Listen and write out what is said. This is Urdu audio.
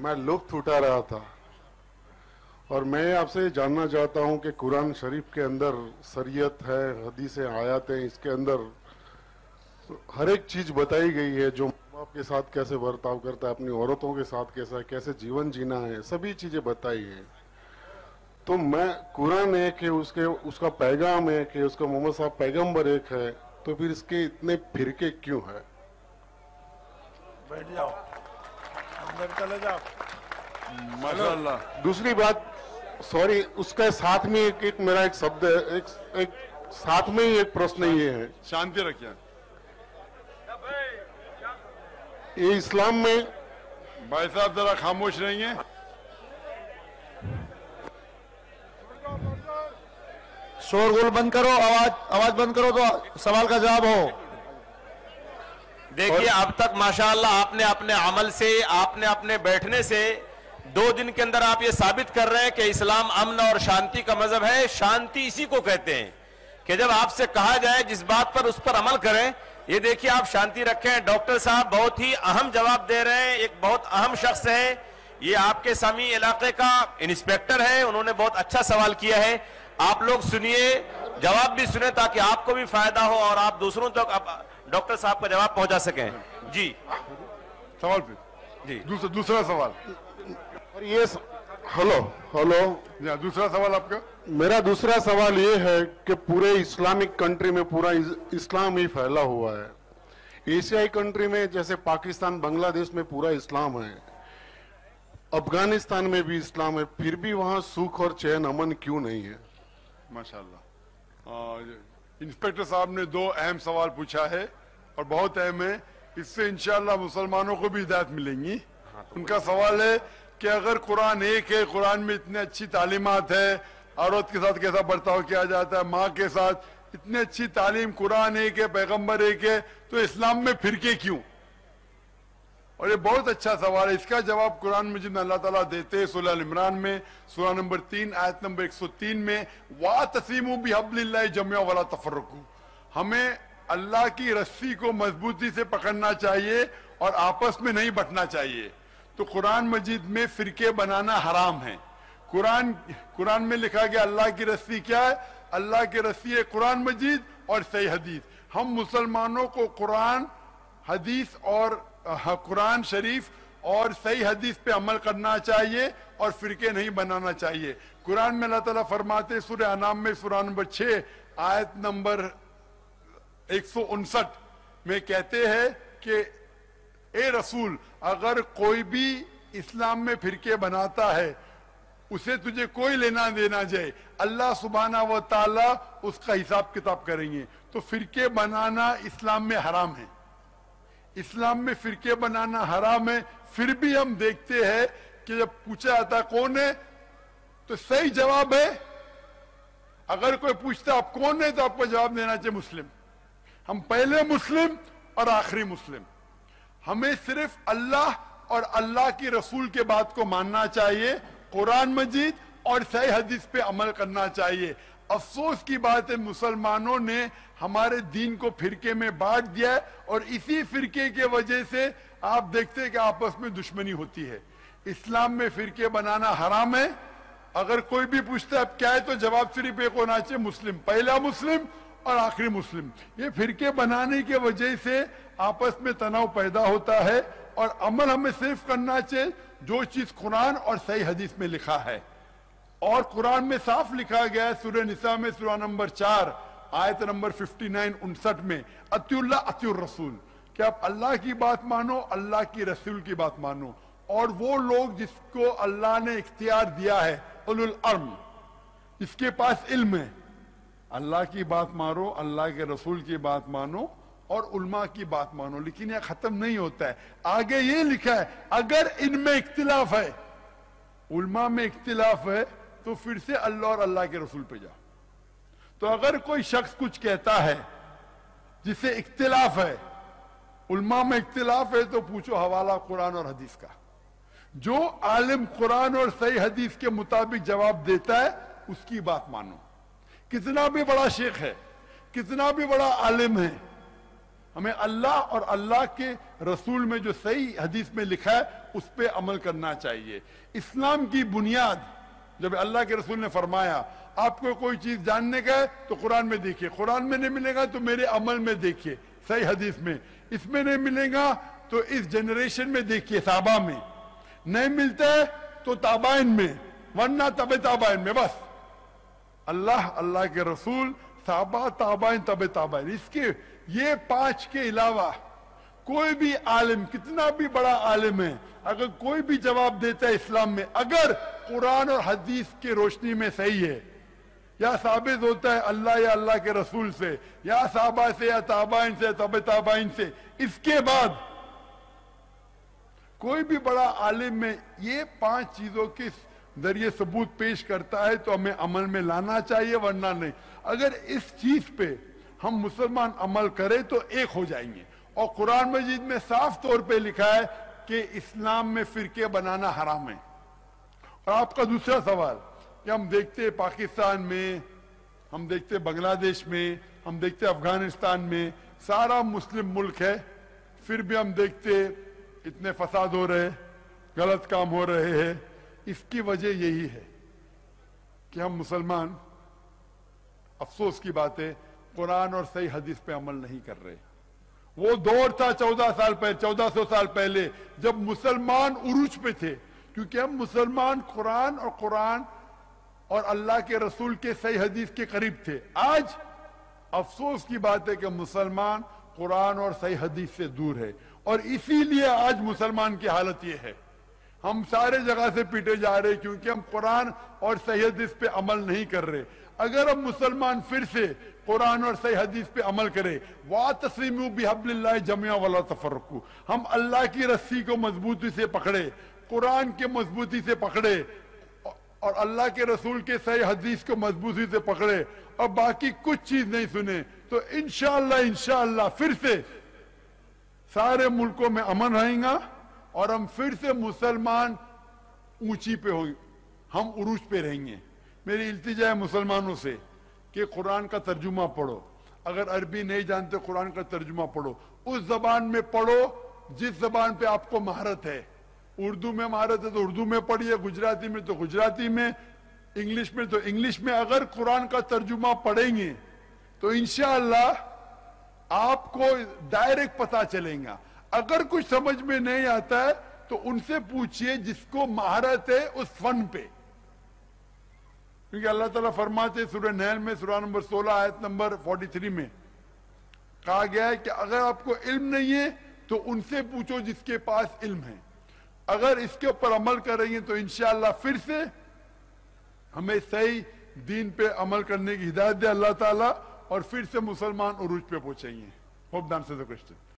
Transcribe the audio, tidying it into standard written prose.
میں لطف اٹھا رہا تھا اور میں آپ سے جاننا چاہتا ہوں کہ قرآن شریف کے اندر شریعت ہے، حدیث آیات ہیں، اس کے اندر ہر ایک چیز بتائی گئی ہے، جو ماں باپ کے ساتھ کیسے برتاؤ کرتا ہے، اپنی عورتوں کے ساتھ کیسا ہے، کیسے جیون جینا ہے، سبھی چیزیں بتائی ہیں. تو میں قرآن ہے کہ اس کا پیغام ہے کہ اس کا محمد صاحب پیغمبر ایک ہے، تو پھر اس کے اتنے فرقے کیوں ہے؟ بیٹھ جاؤ، اندر چلے جاؤ. ماشاءاللہ. دوسری بات، سوری، اس کے ساتھ میں ایک میرا ایک شبد ہے، ایک ساتھ میں ہی ایک پرشن یہ ہے، شانتی رکھیں. یہ اسلام میں بھائی صاحب ذرا خاموش رہیں گے. شور غل بند کرو، آواز بند کرو تو سوال کا جواب ہو. دیکھیے اب تک ماشاءاللہ آپ نے اپنے عمل سے، آپ نے اپنے بیٹھنے سے 2 دن کے اندر آپ یہ ثابت کر رہے ہیں کہ اسلام امن اور شانتی کا مذہب ہے. شانتی اسی کو کہتے ہیں کہ جب آپ سے کہا جائے جس بات پر اس پر عمل کریں. یہ دیکھیے آپ شانتی رکھیں. ڈاکٹر صاحب بہت ہی اہم جواب دے رہے ہیں. ایک بہت اہم شخص ہے، یہ آپ کے سامی علاقے کا انسپیکٹر ہے. انہوں نے بہت اچھا سوال کیا ہے. آپ لوگ سنیے، جواب بھی سنیں تاکہ آپ کو بھی فائدہ ہو اور آپ دوسروں تک ڈاکٹر صاحب کا جواب پہنچا سکیں. جی سوال پہ جی دوسرا سوال. اور یہ ہلو دوسرا سوال آپ کا. میرا دوسرا سوال یہ ہے کہ پورے اسلامک کنٹری میں پورا اسلام ہی پھیلا ہوا ہے. ایشیائی کنٹری میں جیسے پاکستان، بنگلہ دیش میں پورا اسلام ہے، افغانستان میں بھی اسلام ہے، پھر بھی وہاں سکھ اور چین امن کیوں نہیں ہے؟ ماشاءاللہ. انسپیکٹر صاحب نے 2 اہم سوال پوچھا ہے اور بہت اہم ہے. اس سے انشاءاللہ مسلمانوں کو بھی ہدایت ملیں گی. ان کا سوال ہے کہ اگر قرآن ایک ہے، قرآن میں اتنی اچھی تعلیمات ہے، عورت کے ساتھ کیسا برتاؤ کیا جاتا ہے، ماں کے ساتھ اتنی اچھی تعلیم، قرآن ایک ہے، پیغمبر ایک ہے، تو اسلام میں فرقے کیوں؟ اور یہ بہت اچھا سوال ہے. اس کا جواب قرآن مجید میں اللہ تعالیٰ دیتے ہیں سورہ ال عمران میں، سورہ نمبر 3 آیت نمبر 103 میں، وَاعْتَصِمُوا بِحَبْلِ اللَّهِ جَمِيعًا وَلَا تَفَرَّقُوا. ہمیں اللہ کی رسی کو مضبوطی سے پکڑنا چاہیے اور آپس میں نہیں بٹنا چاہیے. تو قرآن مجید میں فرقے بنانا حرام ہے. قرآن میں لکھا گیا اللہ کی رسی کیا ہے؟ اللہ کی رسی ہے قرآن مجید اور صحیح حدیث. ہم مسلمانوں کو قرآن حدیث اور قرآن شریف اور صحیح حدیث پہ عمل کرنا چاہیے اور فرقے نہیں بنانا چاہیے. قرآن میں اللہ تعالیٰ فرماتے سورہ انعام میں سورہ نمبر 6 آیت نمبر 159 میں کہتے ہیں کہ اے رسول، اگر کوئی بھی اسلام میں فرقے بناتا ہے اسے تجھے کوئی لینا دینا جائے، اللہ سبحانہ و تعالیٰ اس کا حساب کتاب کریں گے. تو فرقے بنانا اسلام میں حرام ہے. اسلام میں فرقے بنانا حرام ہے. پھر بھی ہم دیکھتے ہیں کہ جب پوچھا جاتا کون ہے تو صحیح جواب ہے، اگر کوئی پوچھتا آپ کون ہے تو آپ کو جواب دینا چاہیے مسلم. ہم پہلے مسلم اور آخری مسلم. ہمیں صرف اللہ اور اللہ کی رسول کے بات کو ماننا چاہیے، قرآن مجید اور صحیح حدیث پہ عمل کرنا چاہیے. افسوس کی بات ہے مسلمانوں نے ہمارے دین کو فرقے میں بانٹ دیا ہے اور اسی فرقے کے وجہ سے آپ دیکھتے ہیں کہ آپس میں دشمنی ہوتی ہے. اسلام میں فرقے بنانا حرام ہے. اگر کوئی بھی پوچھتا ہے اب کیا ہے تو جواب صرف ایک ہونا چاہیے، مسلم، پہلا مسلم اور آخری مسلم. یہ فرقے بنانے کی وجہ سے آپس میں تناؤ پیدا ہوتا ہے اور عمل ہمیں صرف کرنا چاہیے جو چیز قرآن اور صحیح حدیث میں لکھا ہے. اور قرآن میں صاف لکھا گیا ہے سورہ نساء میں سورہ نمبر 4 آیت نمبر 59 میں، اطیعوا اللہ اطیعوا الرسول، کہ آپ اللہ کی بات مانو، اللہ کی رسول کی بات مانو. اور وہ لوگ جس کو اللہ نے اختیار دیا ہے، اولو العلم، اس کے پاس علم ہے، اللہ کی بات مانو، اللہ کے رسول کی بات مانو اور علماء کی بات مانو. لیکن یہ ختم نہیں ہوتا ہے. آگے یہ لکھا ہے اگر ان میں اختلاف ہے، علماء میں اختلاف ہے، تو پھر سے اللہ اور اللہ کے رسول پہ جاؤ. تو اگر کوئی شخص کچھ کہتا ہے جسے اختلاف ہے، علماء میں اختلاف ہے، تو پوچھو حوالہ قرآن اور حدیث کا. جو عالم قرآن اور صحیح حدیث کے مطابق جواب دیتا ہے اس کی بات مانو. کتنا بھی بڑا شیخ ہے، کتنا بھی بڑا عالم ہے، ہمیں اللہ اور اللہ کے رسول میں جو صحیح حدیث میں لکھا ہے اس پہ عمل کرنا چاہیے. اسلام کی بنیاد جب اللہ کے رسول نے فرمایا آپ کو کوئی چیز جاننے کا ہے تو قرآن میں دیکھیے, قرآن میں نہیں ملے گا تو میرے عمل میں دیکھیے, صحیح حدیث میں, اس میں نہیں ملے گا تو اس جنریشن میں دیکھیے, صحابہ میں نہیں ملتا ہے تو تابعین میں, ورنہ تبع تابعین میں. بس اللہ کے رسول, صحابہ, تابعین, تبع تابعین, اس کے یہ 5 کے علاوہ کوئی بھی عالم, کتنا بھی بڑا عالم ہے, اگر کوئی بھی جواب دیتا ہے اسلام میں, اگر قرآن اور حدیث کی روشنی میں صحیح ہے, یا ثابت ہوتا ہے اللہ یا اللہ کے رسول سے, یا صحابہ سے, یا تابعین سے, تبع تابعین سے, اس کے بعد کوئی بھی بڑا عالم میں یہ 5 چیزوں کے ذریعے ثبوت پیش کرتا ہے تو ہمیں عمل میں لانا چاہیے, ورنہ نہیں. اگر اس چیز پہ ہم مسلمان عمل کریں تو ایک ہو جائیں گے. اور قرآن مجید میں صاف طور پہ لکھا ہے کہ اسلام میں فرقے بنانا حرام ہے. اور آپ کا دوسرا سوال کہ ہم دیکھتے ہیں پاکستان میں, ہم دیکھتے ہیں بنگلہ دیش میں, ہم دیکھتے ہیں افغانستان میں, سارا مسلم ملک ہے, پھر بھی ہم دیکھتے اتنے فساد ہو رہے, غلط کام ہو رہے ہیں. اس کی وجہ یہی ہے کہ ہم مسلمان, افسوس کی بات ہے, قرآن اور صحیح حدیث پہ عمل نہیں کر رہے. وہ دور تھا 1400 سال پہلے جب مسلمان عروج پہ تھے, کیونکہ ہم مسلمان قرآن اور اللہ کے رسول کے صحیح حدیث کے قریب تھے. آج افسوس کی بات ہے کہ مسلمان قرآن اور صحیح حدیث سے دور ہے, اور اسی لیے آج مسلمان کی حالت یہ ہے. ہم سارے جگہ سے پیٹے جا رہے کیونکہ ہم قرآن اور صحیح حدیث پہ عمل نہیں کر رہے. اگر ہم مسلمان پھر سے قرآن اور صحیح حدیث پہ عمل کرے, وَاعْتَصِمُوا بِحَبْلِ اللَّهِ جَمِيعًا وَلَا تَفَرَّقُوا, ہم اللہ کی رسی کو مضبوطی سے پکڑے, قرآن کے مضبوطی سے پکڑے, اور اللہ کے رسول کے صحیح حدیث کو مضبوطی سے پکڑے, اور باقی کچھ چیز نہیں سنے, تو انشاءاللہ پھر سے سارے ملکوں میں امن رہیں گا, اور ہم پھر سے مسلمان اونچی پہ ہوں گے, ہم عروج پہ رہیں گے. میری التجا ہے مسلمانوں سے کہ قرآن کا ترجمہ پڑھو, اگر عربی نہیں جانتے قرآن کا ترجمہ پڑھو, اس زبان میں پڑھو جس زبان پہ آپ کو مہارت ہے. اردو میں مہارت ہے تو اردو میں پڑھیے, گجراتی میں تو گجراتی میں, انگلش میں تو انگلش میں. اگر قرآن کا ترجمہ پڑھیں گے تو انشاءاللہ آپ کو ڈائریکٹ پتہ چلیں گا. اگر کچھ سمجھ میں نہیں آتا ہے تو ان سے پوچھئے جس کو مہارت ہے اس فن پہ, کیونکہ اللہ تعالیٰ فرماتے سورہ نحل میں سورہ نمبر 16 آیت نمبر 43 میں کہا گیا ہے کہ اگر آپ کو علم نہیں ہے تو ان سے پوچھو جس کے پاس علم ہے. اگر اس کے اوپر عمل کریں گے تو انشاءاللہ پھر سے ہمیں صحیح دین پہ عمل کرنے کی ہدایت دے اللہ تعالیٰ, اور پھر سے مسلمان عروج پہ پہنچیں گے. ہوپ ڈان سے